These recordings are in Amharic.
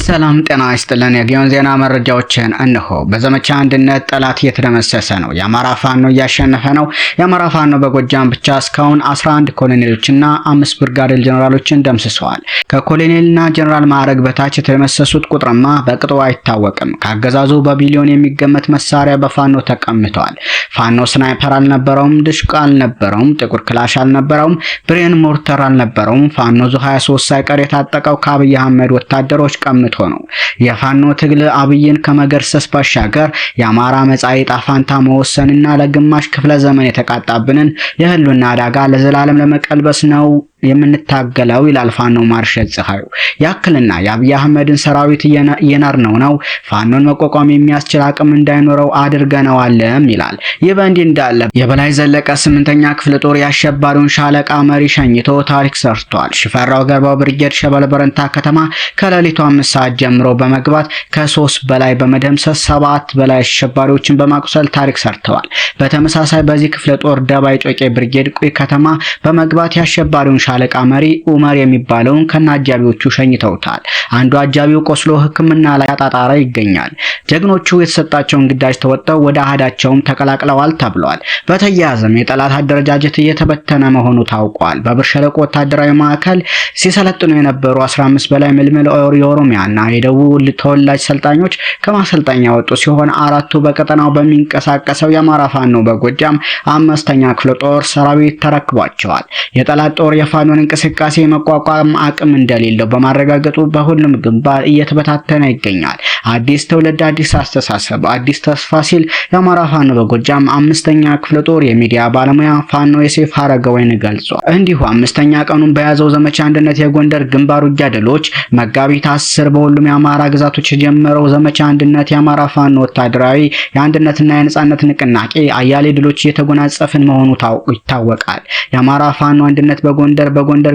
ሰላም ጤና ይስጥልን። የጊዮን ዜና መረጃዎችን እነሆ። በዘመቻ አንድነት ጠላት እየተደመሰሰ ነው። የአማራ ፋኖ እያሸነፈ ነው። የአማራ ፋኖ በጎጃም ብቻ እስካሁን 11 ኮሎኔሎችና 5 ብርጋዴር ጀነራሎችን ደምስሰዋል። ከኮሎኔልና ጀነራል ማዕረግ በታች የተደመሰሱት ቁጥርማ በቅጡ አይታወቅም። ከአገዛዙ በቢሊዮን የሚገመት መሳሪያ በፋኖ ተቀምተዋል። ፋኖ ስናይፐር አልነበረውም፣ ድሽቃ አልነበረውም፣ ጥቁር ክላሽ አልነበረውም፣ ብሬን ሞርተር አልነበረውም። ፋኖ ዙ 23 ሳይቀር የታጠቀው ከአብይ አህመድ ወታደሮች ቀምቶ ነው። የፋኖ ትግል አብይን ከመገርሰስ ባሻገር የአማራ መጻኢ ዕጣ ፈንታ መወሰንና ለግማሽ ክፍለ ዘመን የተቃጣብንን የህልውና አደጋ ለዘላለም ለመቀልበስ ነው የምንታገለው ይላል ፋኖ ማርሸት ፀሐዩ። ያክልና የአብይ አህመድን ሰራዊት እየናርነው ነው። ፋኖን መቋቋም የሚያስችል አቅም እንዳይኖረው አድርገነዋልም ይላል። ይህ በእንዲህ እንዳለ የበላይ ዘለቀ 8ኛ ክፍለ ጦር የአሸባሪውን ሻለቃ መሪ ሸኝቶ ታሪክ ሰርቷል። ሽፈራው ገርባው ብርጌድ ሸበል በረንታ ከተማ ከሌሊቱ 5 ሰዓት ጀምሮ በመግባት ከ3 በላይ በመደምሰስ 7 በላይ አሸባሪዎችን በማቁሰል ታሪክ ሰርተዋል። በተመሳሳይ በዚህ ክፍለ ጦር ደባይ ጮቄ ብርጌድ ቁይ ከተማ በመግባት የአሸባሪውን ሻለቃ መሪ ኡመር የሚባለውን ከነአጃቢዎቹ ሸኝተውታል። አንዱ አጃቢው ቆስሎ ሕክምና ላይ አጣጣራ ይገኛል። ጀግኖቹ የተሰጣቸውን ግዳጅ ተወጥተው ወደ አሃዳቸውም ተቀላቅለዋል ተብሏል። በተያያዘም የጠላት አደረጃጀት እየተበተነ መሆኑ ታውቋል። በብር ሸለቆ ወታደራዊ ማዕከል ሲሰለጥኑ የነበሩ 15 በላይ ምልምል የኦሮሚያና የደቡብ ተወላጅ ሰልጣኞች ከማሰልጠኛ ወጡ ሲሆን 4ቱ በቀጠናው በሚንቀሳቀሰው የአማራ ፋኖ በጎጃም 5ኛ ክፍለ ጦር ሰራዊት ተረክቧቸዋል። የጠላት ጦር የፋኖን እንቅስቃሴ መቋቋም አቅም እንደሌለው በማረጋገጡ በሁሉም ግንባር እየተበታተነ ይገኛል። አዲስ ትውልድ፣ አዲስ አስተሳሰብ፣ አዲስ ተስፋ ሲል የአማራ ፋኖ በጎጃም 5ኛ ክፍለ ጦር የሚዲያ ባለሙያ ፋኖ የሴፍ ሀረገወይን ገልጿል። እንዲሁ 5ኛ ቀኑን በያዘው ዘመቻ አንድነት የጎንደር ግንባር ውጊያ ድሎች መጋቢት 10 በሁሉም የአማራ ግዛቶች የጀመረው ዘመቻ አንድነት የአማራ ፋኖ ወታደራዊ የአንድነትና የነጻነት ንቅናቄ አያሌ ድሎች እየተጎናጸፍን መሆኑ ይታወቃል። የአማራ ፋኖ አንድነት በጎንደር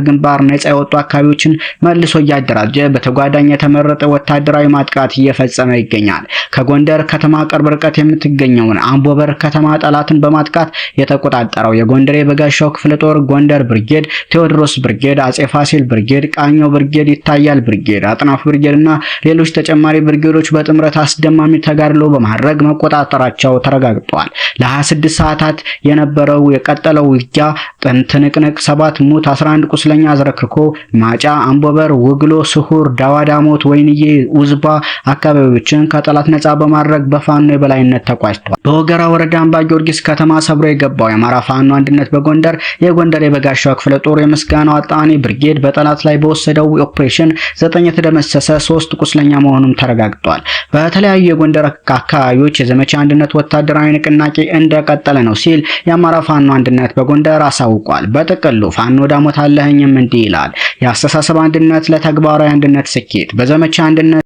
ግንባር ነጻ የወጡ አካባቢዎችን መልሶ እያደራጀ በተጓዳኝ የተመረጠ ወታደራዊ ማጥቃት እየፈጸመ ይገኛል። ከጎንደር ከተማ ቅርብ ርቀት የምትገኘውን አምቦበር ከተማ ጠላትን በማጥቃት የተቆጣጠረው የጎንደር የበጋሻው ክፍለ ጦር ጎንደር ብርጌድ፣ ቴዎድሮስ ብርጌድ፣ አጼ ፋሲል ብርጌድ፣ ቃኞ ብርጌድ፣ ይታያል ብርጌድ፣ አጥናፍ ብርጌድ እና ሌሎች ተጨማሪ ብርጌዶች በጥምረት አስደማሚ ተጋድሎ በማድረግ መቆጣጠራቸው ተረጋግጧል። ለ26 ሰዓታት የነበረው የቀጠለው ውጊያ ትንቅንቅ 7 ሙት 11 ቁስለኛ አዝረክርኮ ማጫ፣ አምቦበር፣ ውግሎ፣ ስሁር፣ ዳዋዳሞት፣ ወይንዬ፣ ውዝባ አካባቢዎችን ከጠላት ነጻ በማድረግ በፋኖ የበላይነት ተቋጭቷል። በወገራ ወረዳ አምባ ጊዮርጊስ ከተማ ሰብሮ የገባው የአማራ ፋኖ አንድነት በጎንደር የጎንደር የበጋሻው ክፍለ ጦር የምስጋናው አጣኒ ብርጌድ በጠላት ላይ በወሰደው ኦፕሬሽን 9 የተደመሰሰ 3 ቁስለኛ መሆኑም ተረጋግጧል። በተለያዩ የጎንደር አካባቢዎች የዘመቻ አንድነት ወታደራዊ ንቅናቄ እንደቀጠለ ነው ሲል የአማራ ፋኖ አንድነት በጎንደር አሳውቋል። በጥቅሉ ፋኖ ዳሞት አለህኝም እንዲህ ይላል። የአስተሳሰብ አንድነት ለተግባራዊ አንድነት ስኬት በዘመቻ አንድነት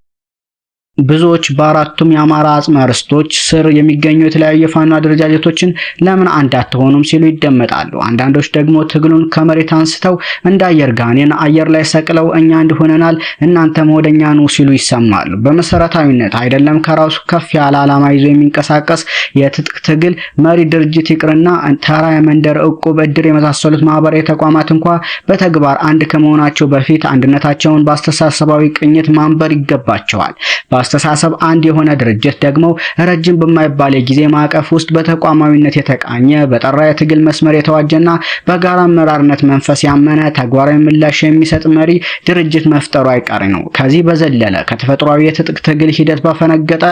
ብዙዎች በአራቱም የአማራ አጽመ ርስቶች ስር የሚገኙ የተለያዩ የፋኖ አደረጃጀቶችን ለምን አንድ አትሆኑም ሲሉ ይደመጣሉ። አንዳንዶች ደግሞ ትግሉን ከመሬት አንስተው እንደ አየር ጋኔን አየር ላይ ሰቅለው እኛ እንድሆነናል እናንተም ወደኛ ኑ ሲሉ ይሰማሉ። በመሰረታዊነት አይደለም ከራሱ ከፍ ያለ ዓላማ ይዞ የሚንቀሳቀስ የትጥቅ ትግል መሪ ድርጅት ይቅርና ተራ የመንደር እቁብ፣ እድር የመሳሰሉት ማህበራዊ ተቋማት እንኳ በተግባር አንድ ከመሆናቸው በፊት አንድነታቸውን በአስተሳሰባዊ ቅኝት ማንበር ይገባቸዋል። አስተሳሰብ አንድ የሆነ ድርጅት ደግሞ ረጅም በማይባል የጊዜ ማዕቀፍ ውስጥ በተቋማዊነት የተቃኘ በጠራ የትግል መስመር የተዋጀና በጋራ አመራርነት መንፈስ ያመነ ተግባራዊ ምላሽ የሚሰጥ መሪ ድርጅት መፍጠሩ አይቀሬ ነው። ከዚህ በዘለለ ከተፈጥሯዊ የትጥቅ ትግል ሂደት ባፈነገጠ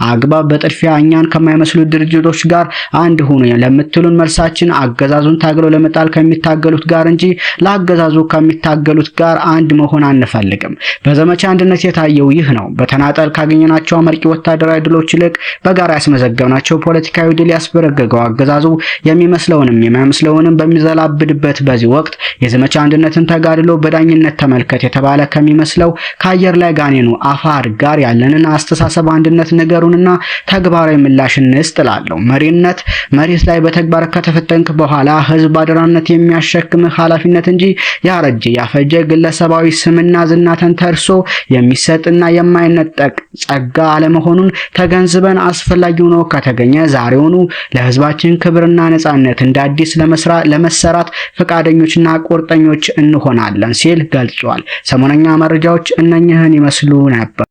አግባብ በጥድፊያ እኛን ከማይመስሉ ድርጅቶች ጋር አንድ ሆኖ ለምትሉን መልሳችን አገዛዙን ታግሎ ለመጣል ከሚታገሉት ጋር እንጂ ለአገዛዙ ከሚታገሉት ጋር አንድ መሆን አንፈልግም። በዘመቻ አንድነት የታየው ይህ ነው። በተናጠል ያገኘናቸው አመርቂ ወታደራዊ ድሎች ይልቅ በጋራ ያስመዘገብናቸው ፖለቲካዊ ድል ያስበረገገው አገዛዙ የሚመስለውንም የማይመስለውንም በሚዘላብድበት በዚህ ወቅት የዘመቻ አንድነትን ተጋድሎ በዳኝነት ተመልከት የተባለ ከሚመስለው ከአየር ላይ ጋኔኑ አፋር ጋር ያለንን አስተሳሰብ አንድነት ነገሩንና ተግባራዊ ምላሽ እንስጥላለሁ። መሬት ላይ በተግባር ከተፈተንክ በኋላ ህዝብ አደራነት የሚያሸክም ኃላፊነት እንጂ ያረጀ ያፈጀ ግለሰባዊ ስምና ዝና ተንተርሶ የሚሰጥና የማይነጠቅ ጸጋ አለመሆኑን ተገንዝበን አስፈላጊው ነው ከተገኘ ዛሬውኑ ለህዝባችን ክብርና ነጻነት እንደ አዲስ ለመሰራት ፈቃደኞችና ቁርጠኞች እንሆናለን ሲል ገልጿል። ሰሞነኛ መረጃዎች እነኚህን ይመስሉ ነበር።